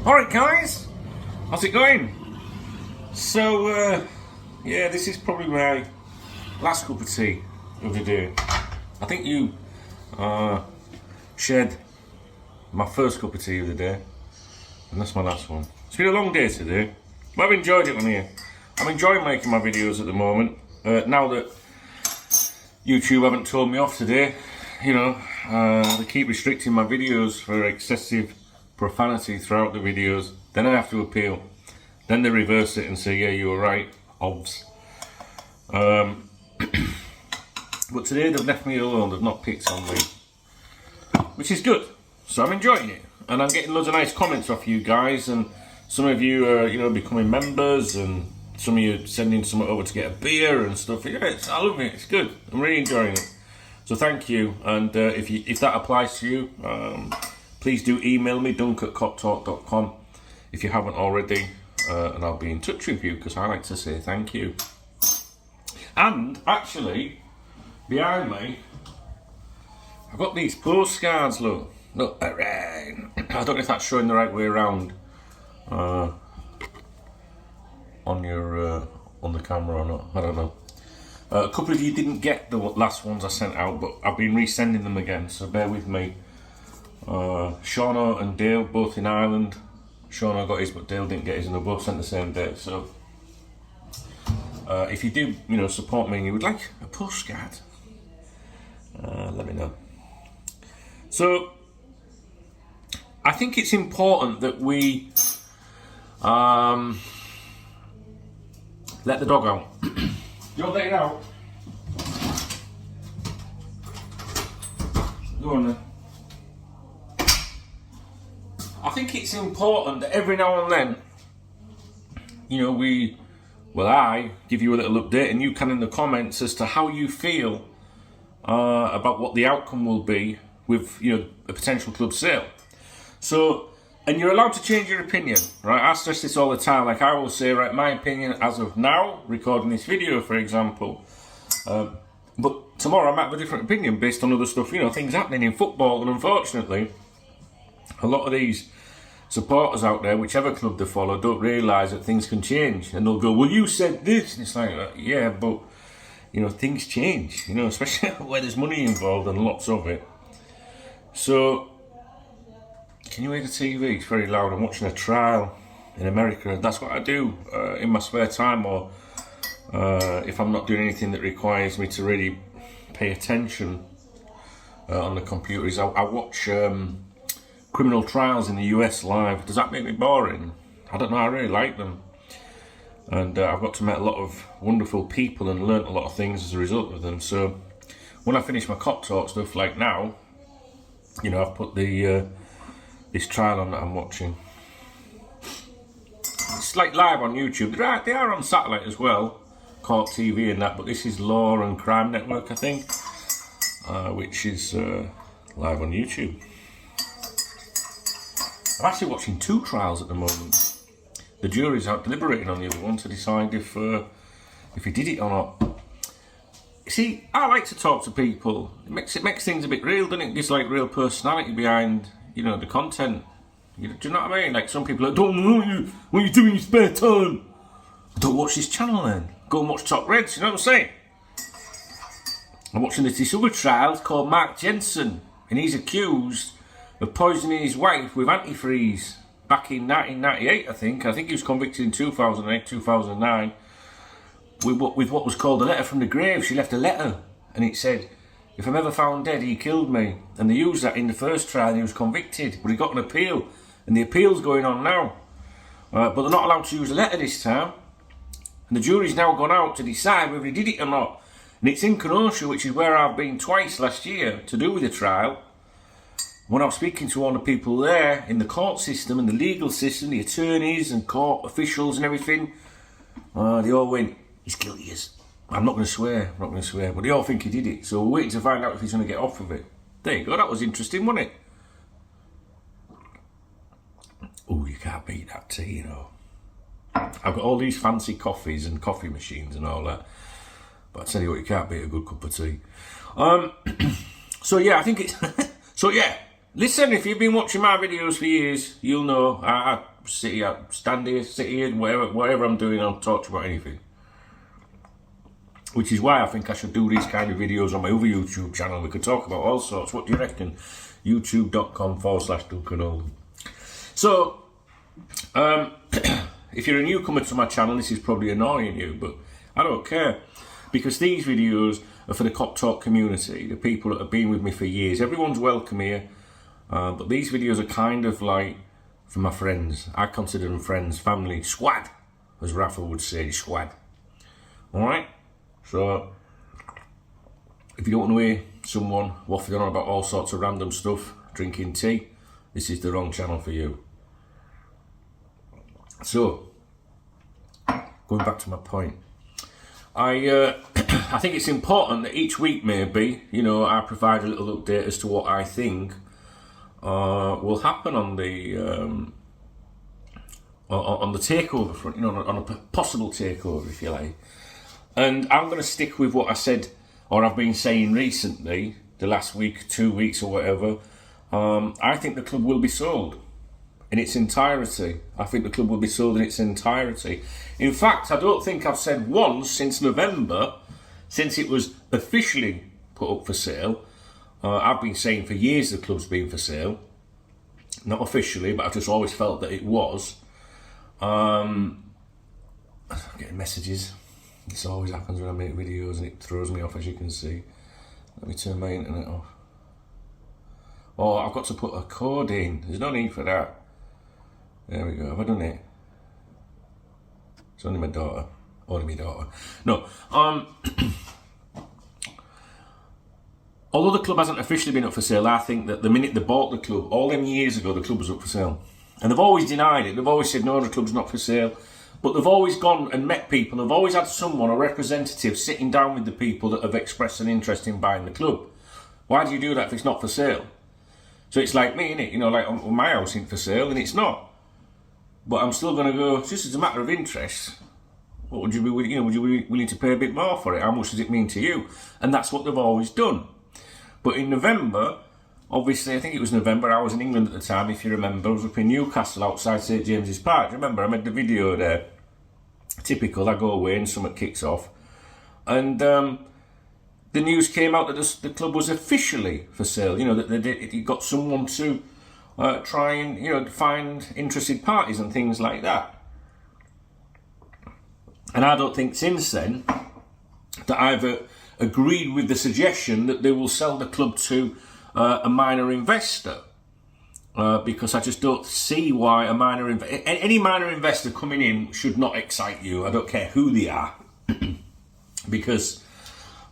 Alright guys, how's it going? So, yeah, this is probably my last cup of tea of the day. I think you shared my first cup of tea of the day, and that's my last one. It's been a long day today, but I've enjoyed it on here. I'm enjoying making my videos at the moment. Now that YouTube haven't told me off today, you know, they keep restricting my videos for excessive profanity throughout the videos. Then I have to appeal. Then they reverse it and say, yeah, you were right, obvs. But today they've left me alone, they've not picked on me, which is good. So I'm enjoying it, and I'm getting loads of nice comments off you guys, and some of you are, you know, becoming members, and some of you sending someone over to get a beer and stuff. Yeah, I love it, it's good. I'm really enjoying it. So thank you, and if that applies to you, please do email me, dunk@koptalk.com, if you haven't already, and I'll be in touch with you, because I like to say thank you. And actually, behind me, I've got these postcards, look, I don't know if that's showing the right way around on the camera or not, I don't know. A couple of you didn't get the last ones I sent out, but I've been resending them again, so bear with me. Seano and Dale, both in Ireland. Seano got his, but Dale didn't get his, and they both sent the same day. So, if you do, you know, support me and you would like a postcard, let me know. So, I think it's important that we let the dog out. You want to let it out? Go on then. I think it's important that every now and then, you know, I give you a little update, and you can in the comments as to how you feel about what the outcome will be with, you know, a potential club sale. So, and you're allowed to change your opinion, right? I stress this all the time. Like I will say, right, my opinion as of now, recording this video, for example. But tomorrow I might have a different opinion based on other stuff, you know, things happening in football, and unfortunately, a lot of these supporters out there, whichever club they follow, don't realise that things can change, and they'll go, well, you said this, and it's like, yeah, but, you know, things change, you know, especially where there's money involved, and lots of it. So, can you hear the TV? It's very loud. I'm watching a trial in America. That's what I do in my spare time, or if I'm not doing anything that requires me to really pay attention on the computers. I watch criminal trials in the US live. Does that make me boring? I don't know, I really like them. And I've got to meet a lot of wonderful people and learnt a lot of things as a result of them. So when I finish my KopTalk stuff, like now, you know, I've put the this trial on that I'm watching. It's like live on YouTube. They are on satellite as well, Court TV and that, but this is Law and Crime Network, I think, which is live on YouTube. I'm actually watching two trials at the moment. The jury's out deliberating on the other one to decide if he did it or not. See, I like to talk to people. It makes things a bit real, doesn't it? Gives like real personality behind, you know, the content. Do you know what I mean? Like some people are like, don't know what you do in your spare time. Don't watch this channel then. Go and watch Top Reds, you know what I'm saying? I'm watching this other trial called Mark Jensen, and he's accused of poisoning his wife with antifreeze back in 1998, I think. I think he was convicted in 2008, 2009, with what was called a letter from the grave. She left a letter, and it said, if I'm ever found dead, he killed me. And they used that in the first trial, and he was convicted, but he got an appeal, and the appeal's going on now. But they're not allowed to use a letter this time, and the jury's now gone out to decide whether he did it or not. And it's in Kenosha, which is where I've been twice last year to do with the trial. When I was speaking to all the people there in the court system and the legal system, the attorneys and court officials and everything, they all went, he's guilty, yes. I'm not going to swear, but they all think he did it. So we're waiting to find out if he's going to get off of it. There you go, that was interesting, wasn't it? Oh, you can't beat that tea, you know. I've got all these fancy coffees and coffee machines and all that. But I tell you what, you can't beat a good cup of tea. So yeah, I think it's... So yeah, listen, if you've been watching my videos for years, you'll know sit here, stand here, sit here, whatever I'm doing, I'll talk to you about anything. Which is why I think I should do these kind of videos on my other YouTube channel. We could talk about all sorts. What do you reckon? youtube.com/Duncan Holland. So, if you're a newcomer to my channel, this is probably annoying you, but I don't care. Because these videos are for the KopTalk community, the people that have been with me for years. Everyone's welcome here, but these videos are kind of like for my friends. I consider them friends, family, squad, as Rafa would say, squad. Alright? So, if you don't want to hear someone waffling on about all sorts of random stuff, drinking tea, this is the wrong channel for you. So, going back to my point, I think it's important that each week maybe, you know, I provide a little update as to what I think will happen on the takeover front, you know, on a possible takeover, if you like. And I'm going to stick with what I said, or I've been saying recently, the last week, 2 weeks or whatever. I think the club will be sold in its entirety. I think the club will be sold in its entirety. In fact, I don't think I've said once since November, since it was officially put up for sale. I've been saying for years the club's been for sale. Not officially, but I've just always felt that it was. I'm getting messages. This always happens when I make videos and it throws me off, as you can see. Let me turn my internet off. Oh, I've got to put a code in. There's no need for that. There we go. Have I done it? It's only my daughter. Only my daughter. No. Although the club hasn't officially been up for sale, I think that the minute they bought the club, all them years ago, the club was up for sale. And they've always denied it. They've always said, no, the club's not for sale. But they've always gone and met people. They've always had someone, a representative, sitting down with the people that have expressed an interest in buying the club. Why do you do that if it's not for sale? So it's like me, innit? You know, like my house isn't for sale and it's not. But I'm still going to go, just as a matter of interest, what would you be, you know, would you be willing to pay a bit more for it? How much does it mean to you? And that's what they've always done. But in November, obviously, I think it was November, I was in England at the time, if you remember. I was up in Newcastle outside St James's Park. Do you remember? I made the video there. Typical, I go away and something kicks off. And the news came out that the club was officially for sale. You know, that it got someone to try and, you know, find interested parties and things like that. And I don't think since then that I've agreed with the suggestion that they will sell the club to a minor investor, because I just don't see why any minor investor coming in should not excite you. I don't care who they are, because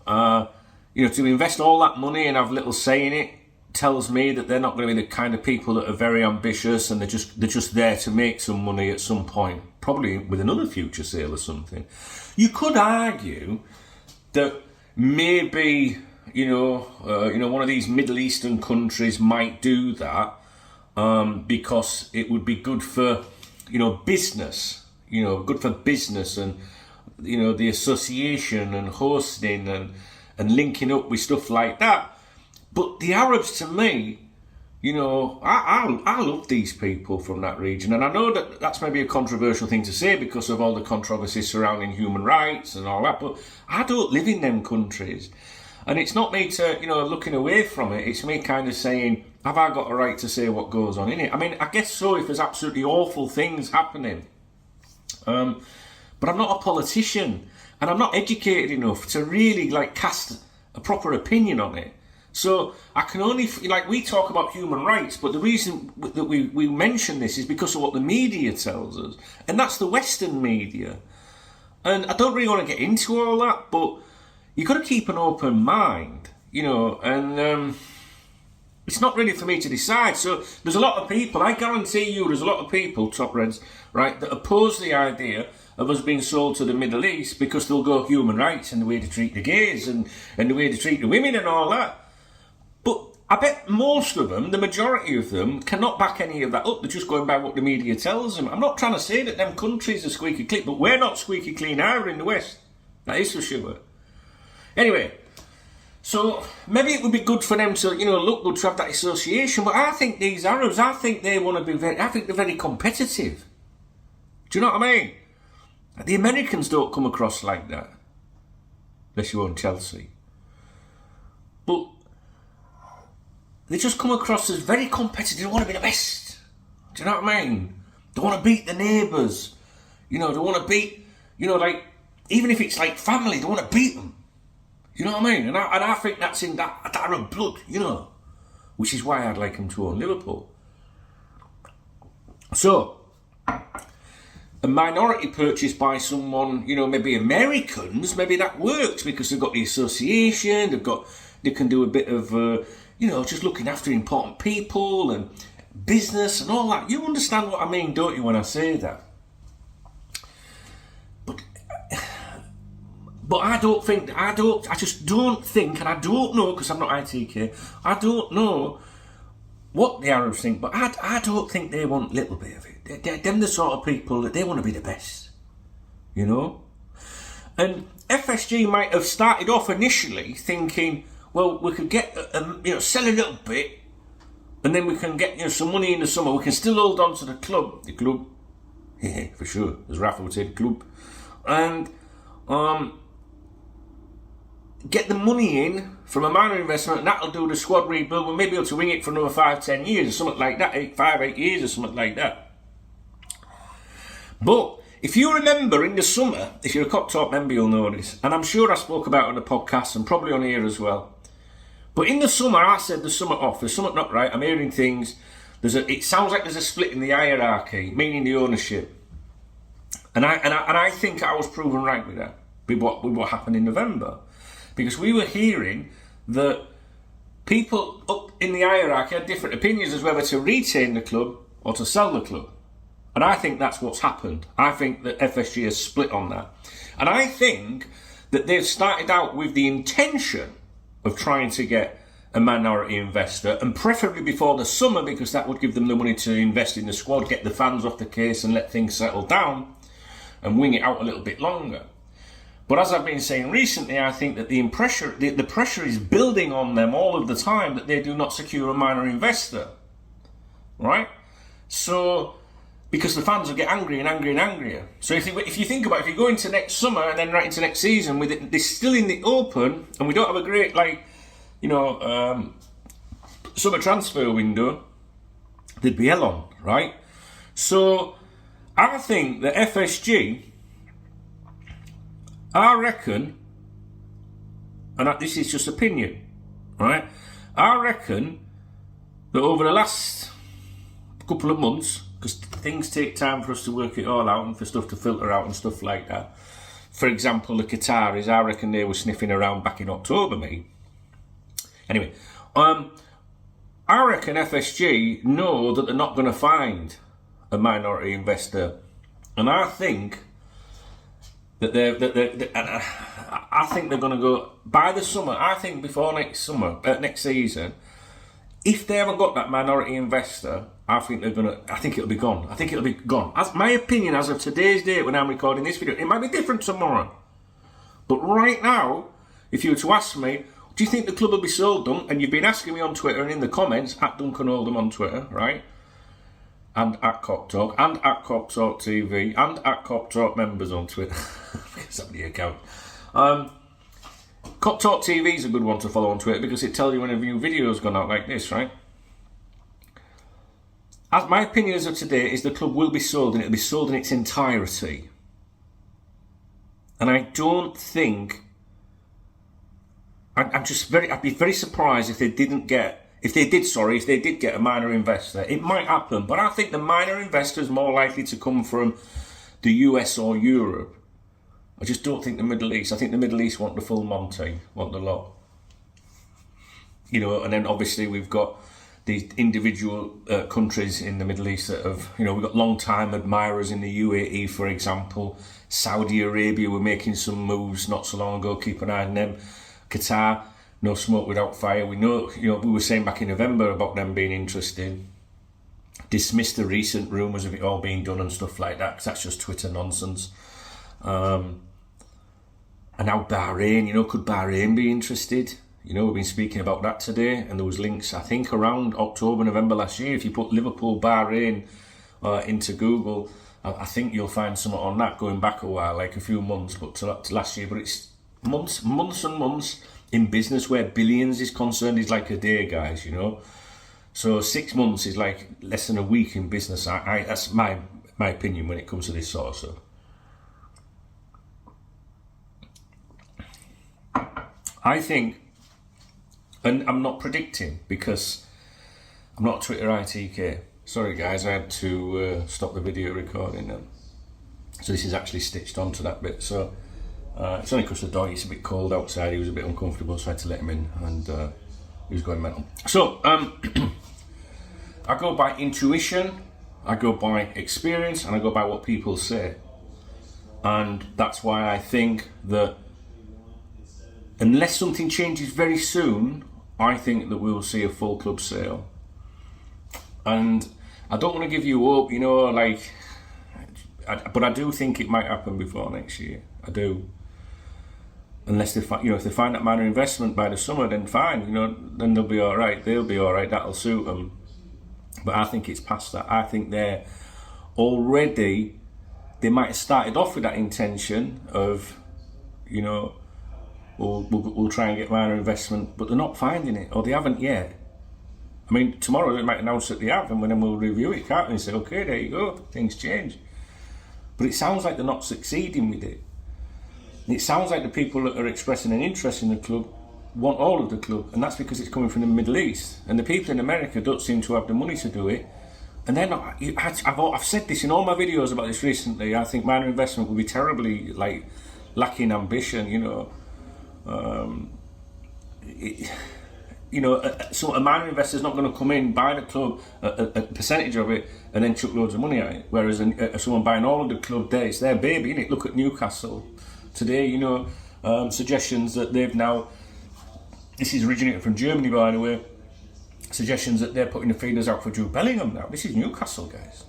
you know, to invest all that money and have little say in it tells me that they're not going to be the kind of people that are very ambitious, and they're just there to make some money at some point, probably with another future sale or something. You could argue that maybe, you know, one of these Middle Eastern countries might do that because it would be good for, you know, business, you know, good for business and, you know, the association and hosting and linking up with stuff like that. But the Arabs, to me, you know, I love these people from that region, and I know that that's maybe a controversial thing to say because of all the controversies surrounding human rights and all that, but I don't live in them countries. And it's not me to, you know, looking away from it. It's me kind of saying, have I got a right to say what goes on in it? I mean, I guess so if there's absolutely awful things happening. But I'm not a politician, and I'm not educated enough to really, like, cast a proper opinion on it. So I can only, like, we talk about human rights, but the reason that we mention this is because of what the media tells us. And that's the Western media. And I don't really want to get into all that, but you've got to keep an open mind, you know, and it's not really for me to decide. So there's a lot of people, I guarantee you there's a lot of people, Top Reds, right, that oppose the idea of us being sold to the Middle East because they'll go human rights and the way to treat the gays and the way to treat the women and all that. But I bet most of them, the majority of them, cannot back any of that up. They're just going by what the media tells them. I'm not trying to say that them countries are squeaky clean, but we're not squeaky clean either in the West. That is for sure. Anyway, So maybe it would be good for them to, look good to have that association. But I think these Arabs, I think they want to be I think they're very competitive. Do you know what I mean? The Americans don't come across like that, unless you own Chelsea. But they just come across as very competitive. They want to be the best. Do you know what I mean? They want to beat the neighbours. They want to beat, like, even if it's like family, they want to beat them. You know what I mean? And I think that's in that Arab blood, which is why I'd like him to own Liverpool. So, a minority purchase by someone, maybe Americans, maybe that works because they've got the association, they can do a bit of, just looking after important people and business and all that. You understand what I mean, don't you, when I say that? But I just don't think, and I don't know, because I'm not ITK, I don't know what the Arabs think, but I don't think they want a little bit of it. They're the sort of people that they want to be the best, And FSG might have started off initially thinking, well, we could get, sell a little bit, and then we can get, some money in the summer. We can still hold on to the club. Yeah, for sure, as Rafa would say, the club. And, get the money in from a minor investment, and that'll do the squad rebuild. We'll maybe be able to wing it for another 5-10 years or something like that, 8 years or something like that. But if you remember in the summer, if you're a KopTalk member, you'll know this, and I'm sure I spoke about it on the podcast and probably on here as well. But in the summer, I said the summer off, there's something not right. I'm hearing things. It sounds like there's a split in the hierarchy, meaning the ownership. And I think I was proven right with that, with what happened in November. Because we were hearing that people up in the hierarchy had different opinions as whether to retain the club or to sell the club. And I think that's what's happened. I think that FSG has split on that. And I think that they've started out with the intention of trying to get a minority investor, and preferably before the summer, because that would give them the money to invest in the squad, get the fans off the case and let things settle down and wing it out a little bit longer. But as I've been saying recently, I think that the pressure is building on them all of the time that they do not secure a minor investor, right? So, because the fans will get angry and angry and angrier. So if you think about it, if you go into next summer and then right into next season with it, they're still in the open, and we don't have a great summer transfer window, there'd be hell on, right? So I think that FSG, I reckon, and this is just opinion, right? I reckon that over the last couple of months, because things take time for us to work it all out and for stuff to filter out and stuff like that. For example, the Qataris, I reckon they were sniffing around back in October, mate. Anyway, I reckon FSG know that they're not going to find a minority investor, and I think that I think they're going to go by the summer. I think before next season, if they haven't got that minority investor, I think it'll be gone. I think it'll be gone. As my opinion, as of today's date, when I'm recording this video, it might be different tomorrow. But right now, if you were to ask me, do you think the club will be sold, Dunk? And you've been asking me on Twitter and in the comments, at Duncan Oldham on Twitter, right? And at KopTalk, and at KopTalk TV, and at KopTalk members on Twitter. Because I'm the account. KopTalk TV is a good one to follow on Twitter because it tells you when a new video's gone out like this, right? As my opinion as of today is the club will be sold, and it'll be sold in its entirety. And I don't think... I'd be very surprised if they did get a minor investor. It might happen, but I think the minor investor is more likely to come from the US or Europe. I just don't think the Middle East. I think the Middle East want the full Monty, want the lot. And then obviously we've got the individual countries in the Middle East that have, we've got long-time admirers in the UAE, for example. Saudi Arabia were making some moves not so long ago. Keep an eye on them. Qatar, no smoke without fire. We know, we were saying back in November about them being interested. Dismissed the recent rumours of it all being done and stuff like that, because that's just Twitter nonsense. And now Bahrain, could Bahrain be interested? You know, we've been speaking about that today, and there was links, I think, around October, November last year. If you put Liverpool Byrne into Google, I think you'll find something on that going back a while, like a few months, but to last year. But it's months and months in business where billions is concerned is like a day, guys, you know. So 6 months is like less than a week in business. That's my opinion when it comes to this sort of stuff. I think, and I'm not predicting because I'm not Twitter ITK. Sorry guys, I had to stop the video recording now. So this is actually stitched onto that bit. So it's only because the dog, it's a bit cold outside, he was a bit uncomfortable, so I had to let him in, and he was going mental. So I go by intuition, I go by experience, and I go by what people say. And that's why I think that unless something changes very soon, I think that we will see a full club sale. And I don't want to give you hope, you know, like, but I do think it might happen before next year. I do. Unless they find, you know, if they find that minor investment by the summer, then fine, you know, then they'll be all right. They'll be all right. That'll suit them. But I think it's past that. I think they're already, they might have started off with that intention of, you know, we'll try and get minor investment, but they're not finding it, or they haven't yet. I mean, tomorrow they might announce that they have, and then we'll review it, can't we, and say, okay, there you go, things change. But it sounds like they're not succeeding with it. And it sounds like the people that are expressing an interest in the club want all of the club, and that's because it's coming from the Middle East. And the people in America don't seem to have the money to do it. And they're not, I've said this in all my videos about this recently. I think minor investment will be terribly, like, lacking ambition, you know. So a minor investor is not going to come in, buy the club, a percentage of it, and then chuck loads of money at it. Whereas someone buying all of the club there, it's their baby, innit? Look at Newcastle today, you know, suggestions that they've now, this is originated from Germany, by the way, suggestions that they're putting the feeders out for Jude Bellingham now. This is Newcastle, guys.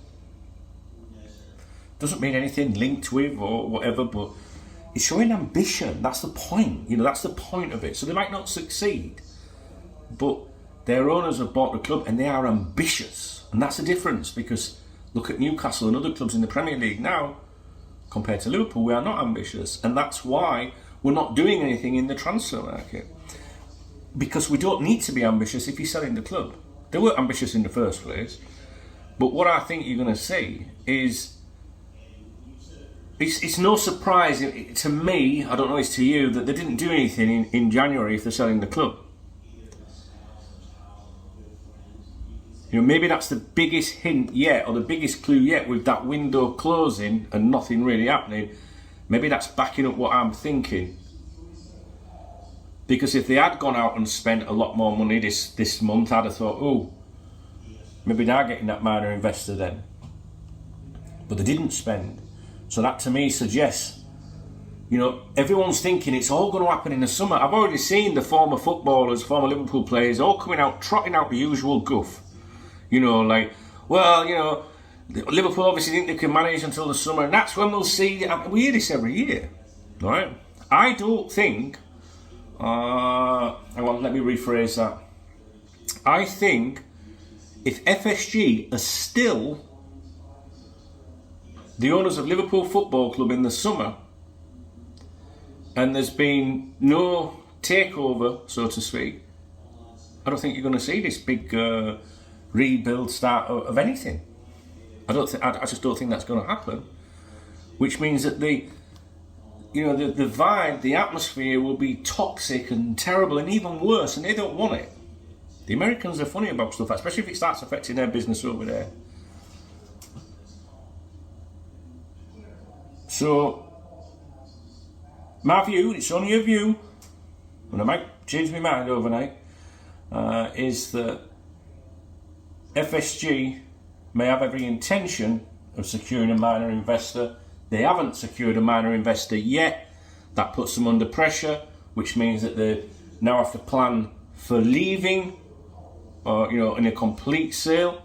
Doesn't mean anything linked with or whatever, but it's showing ambition. That's the point. You know, that's the point of it. So they might not succeed, but their owners have bought the club and they are ambitious. And that's the difference, because look at Newcastle and other clubs in the Premier League now, compared to Liverpool, we are not ambitious. And that's why we're not doing anything in the transfer market. Because we don't need to be ambitious if you're selling the club. They weren't ambitious in the first place. But what I think you're going to see is, it's no surprise to me, I don't know, it's to you, that they didn't do anything in January if they're selling the club. You know, maybe that's the biggest hint yet, or the biggest clue yet, with that window closing and nothing really happening. Maybe that's backing up what I'm thinking. Because if they had gone out and spent a lot more money this month, I'd have thought, oh, maybe they're getting that minor investor then. But they didn't spend. So that to me suggests, you know, everyone's thinking it's all going to happen in the summer. I've already seen the former footballers, former Liverpool players, all coming out, trotting out the usual guff. You know, like, well, you know, Liverpool obviously think they can manage until the summer, and that's when we'll see. We hear this every year, right? I don't think, hang on, let me rephrase that. I think if FSG are still the owners of Liverpool Football Club in the summer, and there's been no takeover, so to speak, I don't think you're going to see this big rebuild start of anything. I just don't think that's going to happen. Which means that the vibe, the atmosphere will be toxic and terrible and even worse, and they don't want it. The Americans are funny about stuff, especially if it starts affecting their business over there. So, my view, it's only a view, and I might change my mind overnight, is that FSG may have every intention of securing a minor investor. They haven't secured a minor investor yet. That puts them under pressure, which means that they now have to plan for leaving, or, you know, in a complete sale,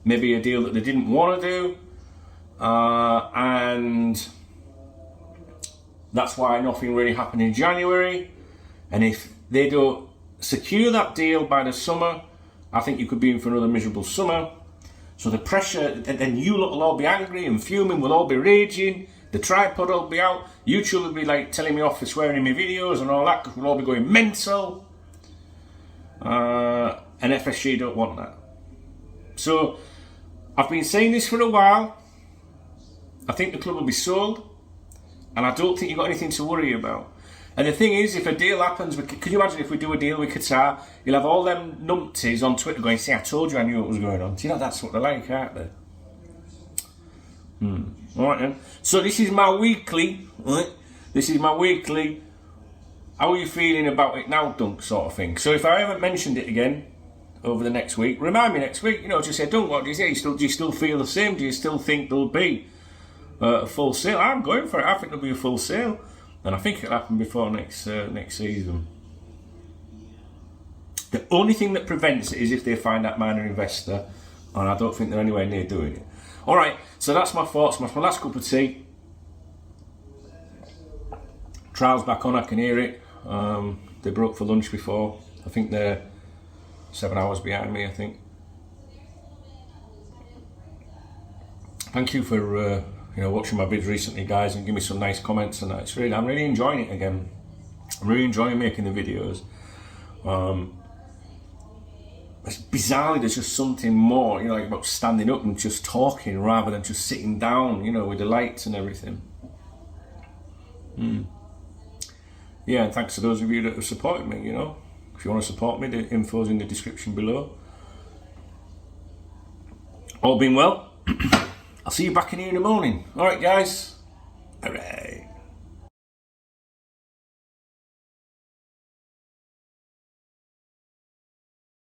maybe a deal that they didn't want to do, and that's why nothing really happened in January. And if they don't secure that deal by the summer, I think you could be in for another miserable summer. So the pressure, and then you lot will all be angry and fuming, we'll all be raging, the tripod will be out, YouTube will be like telling me off for swearing in my videos and all that, because we'll all be going mental. And FSG don't want that. So I've been saying this for a while. I think the club will be sold, and I don't think you've got anything to worry about. And the thing is, if a deal happens, could you imagine if we do a deal with Qatar, you'll have all them numpties on Twitter going, see, I told you I knew what was going on. Do you know that's what they're like, aren't they? Alright then. So this is my weekly, right? This is my weekly, how are you feeling about it now, Dunk, sort of thing. So if I haven't mentioned it again over the next week, remind me next week, just say, Dunk, what do you say? Do you still feel the same? Do you still think there'll be a full sale? I'm going for it. I think there'll be a full sale. And I think it'll happen before next season. The only thing that prevents it is if they find that minor investor, and I don't think they're anywhere near doing it. Alright, so that's my thoughts. My last cup of tea. Trial's back on, I can hear it. They broke for lunch before. I think they're 7 hours behind me, I think. Thank you for watching my vids recently, guys, and give me some nice comments and that. I'm really enjoying it again. I'm really enjoying making the videos. Bizarrely, there's just something more, like about standing up and just talking rather than just sitting down, with the lights and everything. Yeah, and thanks to those of you that have supported me, If you want to support me, the info's in the description below. All been well. I'll see you back in here in the morning. Alright, guys. Alright.